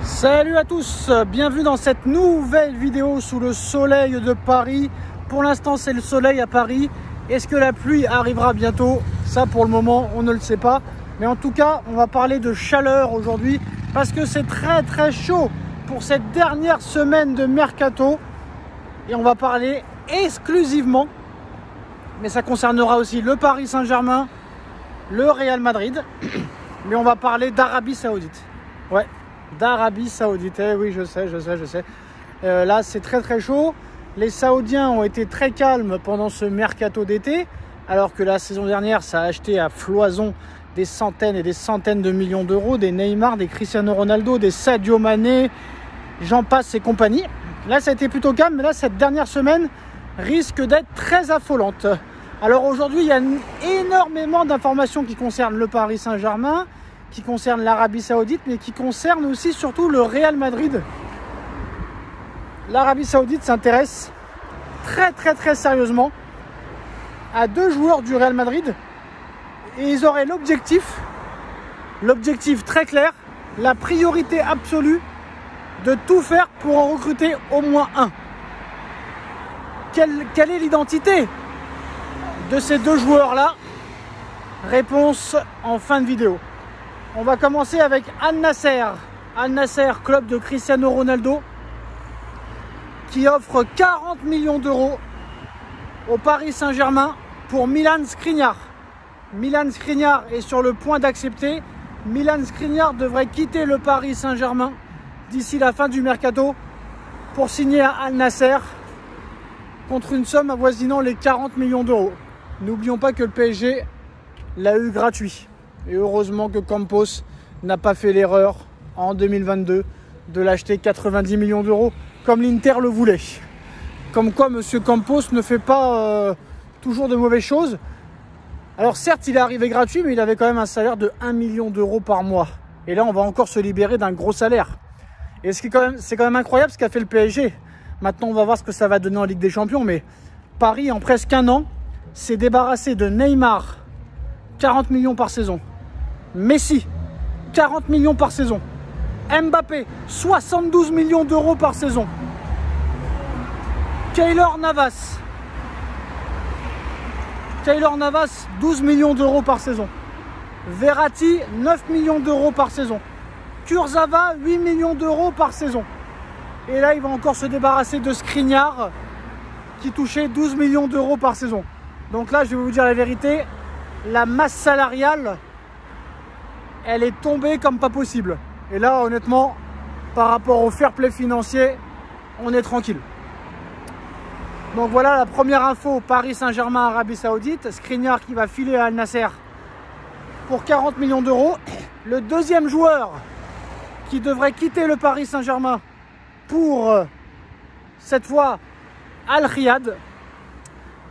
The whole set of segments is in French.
Salut à tous, bienvenue dans cette nouvelle vidéo sous le soleil de Paris. Pour l'instant c'est le soleil à Paris. Est-ce que la pluie arrivera bientôt? Ça pour le moment on ne le sait pas. Mais en tout cas on va parler de chaleur aujourd'hui parce que c'est très chaud pour cette dernière semaine de mercato. Et on va parler exclusivement, mais ça concernera aussi le Paris Saint-Germain, le Real Madrid. Mais on va parler d'Arabie Saoudite. Ouais, d'Arabie Saoudite. Eh oui, je sais. Là, c'est très chaud. Les Saoudiens ont été très calmes pendant ce mercato d'été, alors que la saison dernière, ça a acheté à foison des centaines et des centaines de millions d'euros, des Neymar, des Cristiano Ronaldo, des Sadio Mané, j'en passe et compagnie. Là, ça a été plutôt calme, mais là, cette dernière semaine risque d'être très affolante. Alors aujourd'hui, il y a énormément d'informations qui concernent le Paris Saint-Germain, qui concernent l'Arabie Saoudite, mais qui concernent aussi surtout le Real Madrid. L'Arabie Saoudite s'intéresse très sérieusement à deux joueurs du Real Madrid et ils auraient l'objectif très clair, la priorité absolue de tout faire pour en recruter au moins un. Quelle est l'identité de ces deux joueurs-là? Réponse en fin de vidéo. On va commencer avec Al Nasser. Al Nasser, club de Cristiano Ronaldo, qui offre 40 millions d'euros au Paris Saint-Germain pour Milan Skriniar. Milan Skriniar est sur le point d'accepter. Milan Skriniar devrait quitter le Paris Saint-Germain d'ici la fin du mercato pour signer à Al Nasser contre une somme avoisinant les 40 millions d'euros. N'oublions pas que le PSG l'a eu gratuit. Et heureusement que Campos n'a pas fait l'erreur en 2022 de l'acheter 90 millions d'euros comme l'Inter le voulait. Comme quoi M. Campos ne fait pas toujours de mauvaises choses. Alors certes il est arrivé gratuit, mais il avait quand même un salaire de 1 million d'euros par mois. Et là on va encore se libérer d'un gros salaire. Et c'est quand même incroyable ce qu'a fait le PSG. Maintenant on va voir ce que ça va donner en Ligue des Champions. Mais Paris en presque un an s'est débarrassé de Neymar, 40 millions par saison. Messi, 40 millions par saison. Mbappé, 72 millions d'euros par saison. Keylor Navas, 12 millions d'euros par saison. Verratti, 9 millions d'euros par saison. Kurzawa, 8 millions d'euros par saison. Et là, il va encore se débarrasser de Skriniar, qui touchait 12 millions d'euros par saison. Donc là, je vais vous dire la vérité, la masse salariale, elle est tombée comme pas possible. Et là, honnêtement, par rapport au fair play financier, on est tranquille. Donc voilà la première info, Paris Saint-Germain, Arabie Saoudite. Skriniar qui va filer à Al Nasser pour 40 millions d'euros. Le deuxième joueur qui devrait quitter le Paris Saint-Germain pour, cette fois, Al Riyad,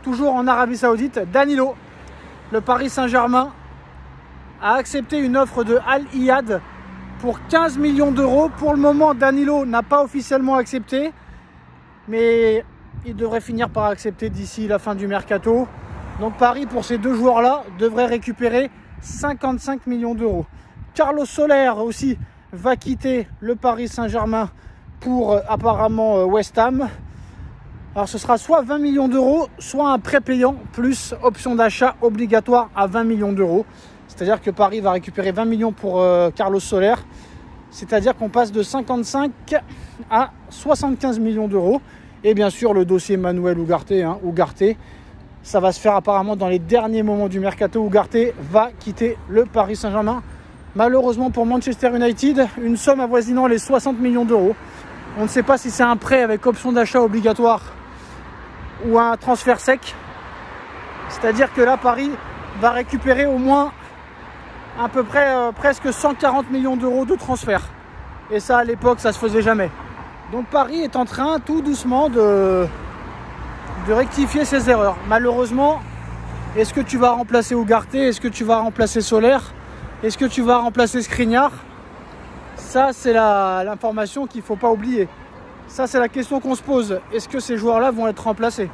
toujours en Arabie Saoudite, Danilo. Le Paris Saint-Germain a accepté une offre de Al Riyad pour 15 millions d'euros. Pour le moment, Danilo n'a pas officiellement accepté, mais il devrait finir par accepter d'ici la fin du mercato. Donc Paris, pour ces deux joueurs-là, devrait récupérer 55 millions d'euros. Carlos Soler aussi va quitter le Paris Saint-Germain pour apparemment West Ham. Alors ce sera soit 20 millions d'euros, soit un prêt payant plus option d'achat obligatoire à 20 millions d'euros. C'est-à-dire que Paris va récupérer 20 millions pour Carlos Soler. C'est-à-dire qu'on passe de 55 à 75 millions d'euros. Et bien sûr, le dossier Manuel Ugarte, ça va se faire apparemment dans les derniers moments du mercato. Ugarte va quitter le Paris Saint-Germain. Malheureusement pour Manchester United, une somme avoisinant les 60 millions d'euros. On ne sait pas si c'est un prêt avec option d'achat obligatoire ou un transfert sec. C'est-à-dire que là, Paris va récupérer au moins à peu près presque 140 millions d'euros de transfert. Et ça, à l'époque, ça se faisait jamais. Donc Paris est en train tout doucement de rectifier ses erreurs. Malheureusement, est-ce que tu vas remplacer Ugarte? Est-ce que tu vas remplacer Soler? Est-ce que tu vas remplacer Skriniar? Ça, c'est l'information qu'il ne faut pas oublier. Ça, c'est la question qu'on se pose. Est-ce que ces joueurs-là vont être remplacés?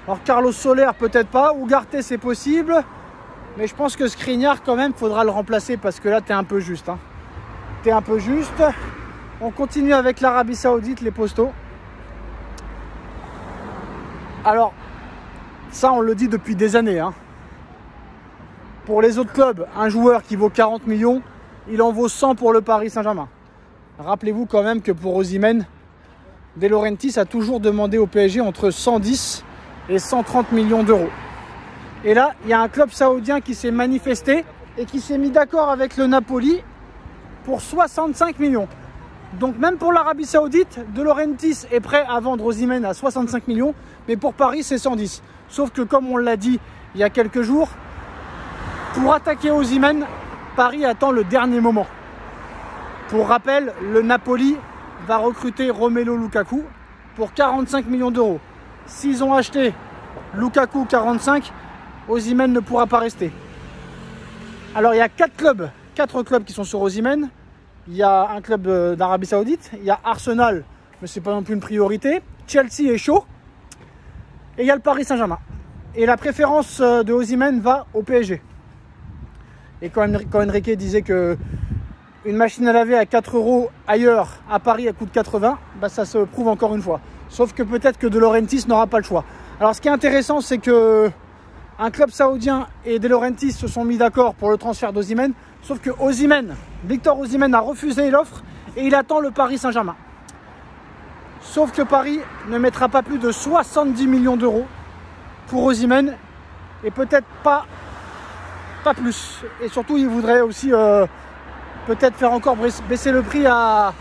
Alors Carlos Soler, peut-être pas. Ugarte, c'est possible. Mais je pense que Skriniar, quand même, faudra le remplacer parce que là, tu es un peu juste. T'es un peu juste. On continue avec l'Arabie Saoudite, les postaux. Alors, ça on le dit depuis des années. Hein. Pour les autres clubs, un joueur qui vaut 40 millions, il en vaut 100 pour le Paris Saint-Germain. Rappelez-vous quand même que pour Osimhen, De Laurentiis a toujours demandé au PSG entre 110 et 130 millions d'euros. Et là, il y a un club saoudien qui s'est manifesté et qui s'est mis d'accord avec le Napoli pour 65 millions. Donc même pour l'Arabie Saoudite, De Laurentiis est prêt à vendre Osimhen à 65 millions, mais pour Paris, c'est 110. Sauf que comme on l'a dit il y a quelques jours, pour attaquer Osimhen, Paris attend le dernier moment. Pour rappel, le Napoli va recruter Romelu Lukaku pour 45 millions d'euros. S'ils ont acheté Lukaku 45, Osimhen ne pourra pas rester. Alors il y a 4 clubs qui sont sur Osimhen. Il y a un club d'Arabie Saoudite, il y a Arsenal, mais c'est pas non plus une priorité. Chelsea est chaud. Et il y a le Paris Saint-Germain. Et la préférence de Osimhen va au PSG. Et quand Enrique disait que une machine à laver à 4 € ailleurs, à Paris, elle coûte 80, bah ça se prouve encore une fois. Sauf que peut-être que De Laurentiis n'aura pas le choix. Alors ce qui est intéressant, c'est que un club saoudien et De Laurentiis se sont mis d'accord pour le transfert d'Osimhen. Sauf que Victor Osimhen a refusé l'offre et il attend le Paris Saint-Germain. Sauf que Paris ne mettra pas plus de 70 millions d'euros pour Osimhen et peut-être pas plus. Et surtout, il voudrait aussi peut-être faire encore baisser le prix à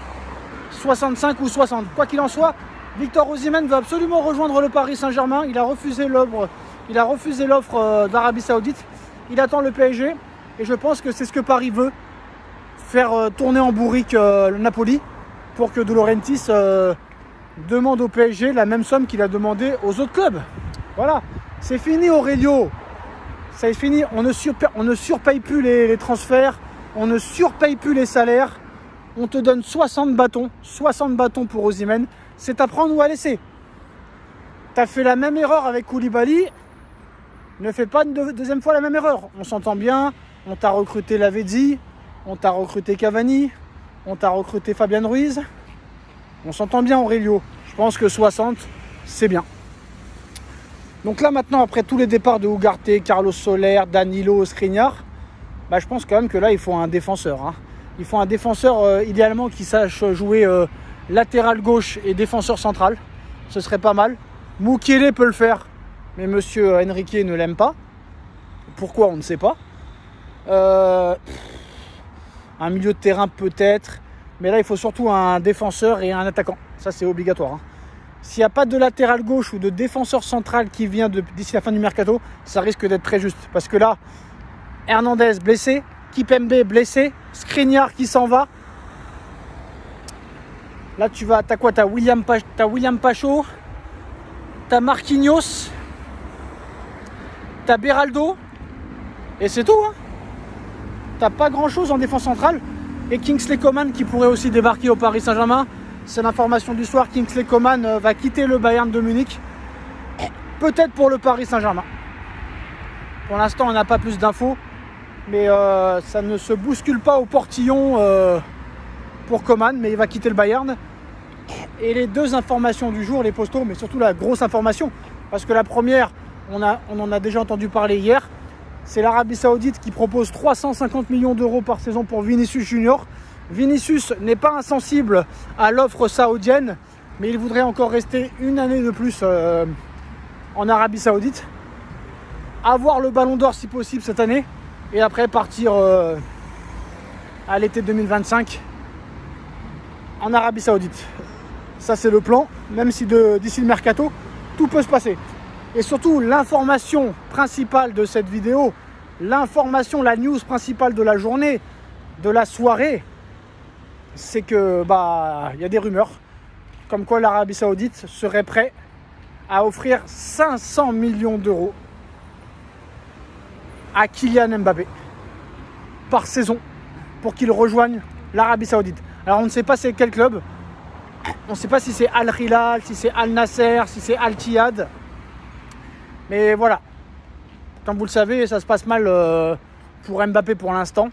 65 ou 60. Quoi qu'il en soit, Victor Osimhen veut absolument rejoindre le Paris Saint-Germain. Il a refusé l'offre d'Arabie Saoudite. Il attend le PSG et je pense que c'est ce que Paris veut, faire tourner en bourrique le Napoli pour que De Laurentiis demande au PSG la même somme qu'il a demandé aux autres clubs. Voilà, c'est fini Aurelio. Ça est fini, on ne surpaye plus les transferts, on ne surpaye plus les salaires. On te donne 60 bâtons pour Osimhen. C'est à prendre ou à laisser. Tu as fait la même erreur avec Koulibaly. Ne fais pas une deuxième fois la même erreur. On s'entend bien, on t'a recruté Lavezzi, on t'a recruté Cavani, on t'a recruté Fabian Ruiz. On s'entend bien Aurelio. Je pense que 60, c'est bien. Donc là maintenant, après tous les départs de Ugarte, Carlos Soler, Danilo, Skriniar, bah, je pense quand même que là il faut un défenseur. Hein. Il faut un défenseur idéalement qui sache jouer latéral gauche et défenseur central. Ce serait pas mal. Mukiele peut le faire, mais monsieur Enrique ne l'aime pas. Pourquoi, on ne sait pas. Un milieu de terrain peut-être. Mais là il faut surtout un défenseur et un attaquant. Ça c'est obligatoire. Hein. S'il n'y a pas de latéral gauche ou de défenseur central qui vient d'ici la fin du mercato, ça risque d'être très juste. Parce que là, Hernandez blessé, Kipembe blessé, Skriniar qui s'en va. Là, t'as quoi? T'as William Pacho, t'as Marquinhos, t'as Beraldo, et c'est tout. Hein. T'as pas grand-chose en défense centrale. Et Kingsley Coman qui pourrait aussi débarquer au Paris Saint-Germain. C'est l'information du soir. Kingsley Coman va quitter le Bayern de Munich. Peut-être pour le Paris Saint-Germain. Pour l'instant, on n'a pas plus d'infos. Mais ça ne se bouscule pas au portillon pour Coman. Mais il va quitter le Bayern. Et les deux informations du jour, les postaux, mais surtout la grosse information. Parce que la première, on en a déjà entendu parler hier. C'est l'Arabie Saoudite qui propose 350 millions d'euros par saison pour Vinicius Junior. Vinicius n'est pas insensible à l'offre saoudienne, mais il voudrait encore rester une année de plus en Arabie Saoudite, avoir le ballon d'or si possible cette année, et après partir à l'été 2025 en Arabie Saoudite. Ça c'est le plan, même si d'ici le mercato, tout peut se passer. Et surtout, l'information principale de cette vidéo, la news principale de la journée, de la soirée, c'est que il y a des rumeurs comme quoi l'Arabie Saoudite serait prêt à offrir 500 millions d'euros à Kylian Mbappé par saison pour qu'il rejoigne l'Arabie Saoudite. Alors on ne sait pas c'est quel club, on ne sait pas si c'est Al Hilal, si c'est Al Nasser, si c'est Al Ittihad. Mais voilà, comme vous le savez, ça se passe mal pour Mbappé pour l'instant.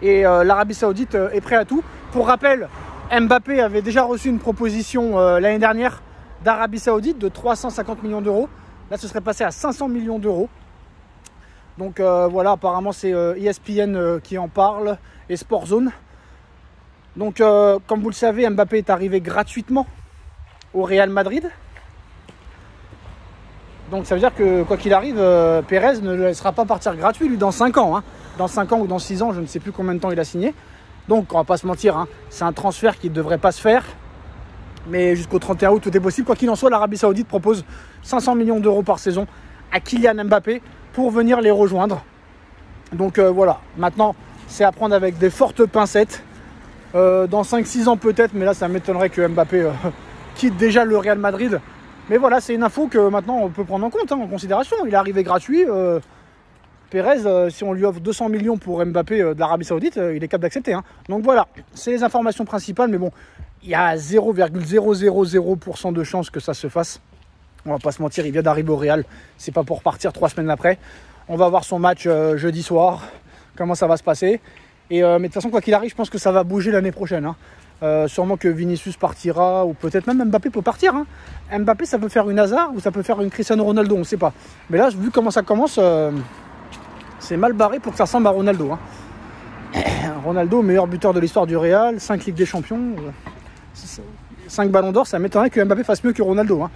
Et l'Arabie Saoudite est prêt à tout. Pour rappel, Mbappé avait déjà reçu une proposition l'année dernière d'Arabie Saoudite de 350 millions d'euros. Là, ce serait passé à 500 millions d'euros. Donc voilà, apparemment c'est ESPN qui en parle et Sportzone. Donc comme vous le savez, Mbappé est arrivé gratuitement au Real Madrid. Donc ça veut dire que quoi qu'il arrive, Pérez ne le laissera pas partir gratuit lui dans 5 ans. Hein. Dans 5 ans ou dans 6 ans, je ne sais plus combien de temps il a signé. Donc on va pas se mentir, hein, c'est un transfert qui ne devrait pas se faire. Mais jusqu'au 31 août, tout est possible. Quoi qu'il en soit, l'Arabie Saoudite propose 500 millions d'euros par saison à Kylian Mbappé pour venir les rejoindre. Donc voilà, maintenant c'est à prendre avec des fortes pincettes. Dans 5-6 ans peut-être, mais là ça m'étonnerait que Mbappé quitte déjà le Real Madrid. Mais voilà, c'est une info que maintenant on peut prendre en compte, hein, en considération. Il est arrivé gratuit. Pérez, si on lui offre 200 millions pour Mbappé de l'Arabie Saoudite, il est capable d'accepter. Hein. Donc voilà, c'est les informations principales. Mais bon, il y a 0,000% de chances que ça se fasse. On va pas se mentir, il vient d'arriver au Real. C'est pas pour partir 3 semaines après. On va voir son match jeudi soir. Comment ça va se passer. Mais de toute façon, quoi qu'il arrive, je pense que ça va bouger l'année prochaine. Hein. Sûrement que Vinicius partira, ou peut-être même Mbappé peut partir. Hein. Mbappé, ça peut faire une Hazard ou ça peut faire une Cristiano Ronaldo, on ne sait pas. Mais là, vu comment ça commence, c'est mal barré pour que ça ressemble à Ronaldo. Hein. Ronaldo, meilleur buteur de l'histoire du Real, 5 Ligues des Champions, 5 Ballons d'Or, ça m'étonnerait que Mbappé fasse mieux que Ronaldo. Hein.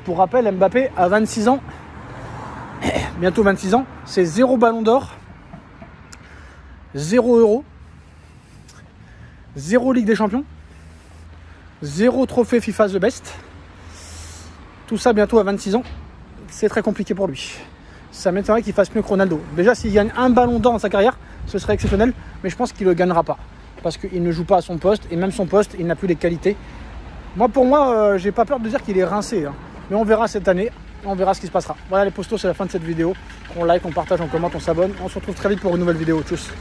Pour rappel, Mbappé a 26 ans, bientôt 26 ans, c'est 0 Ballon d'Or, 0 Euro, 0 Ligue des Champions, 0 trophée FIFA The Best. Tout ça bientôt à 26 ans. C'est très compliqué pour lui. Ça m'étonnerait qu'il fasse mieux que Ronaldo. Déjà, s'il gagne un ballon d'or dans sa carrière, ce serait exceptionnel. Mais je pense qu'il ne le gagnera pas. Parce qu'il ne joue pas à son poste. Et même son poste, il n'a plus les qualités. Pour moi, j'ai pas peur de dire qu'il est rincé. Hein. Mais on verra cette année. On verra ce qui se passera. Voilà les postos, c'est la fin de cette vidéo. On like, on partage, on commente, on s'abonne. On se retrouve très vite pour une nouvelle vidéo. Tchuss.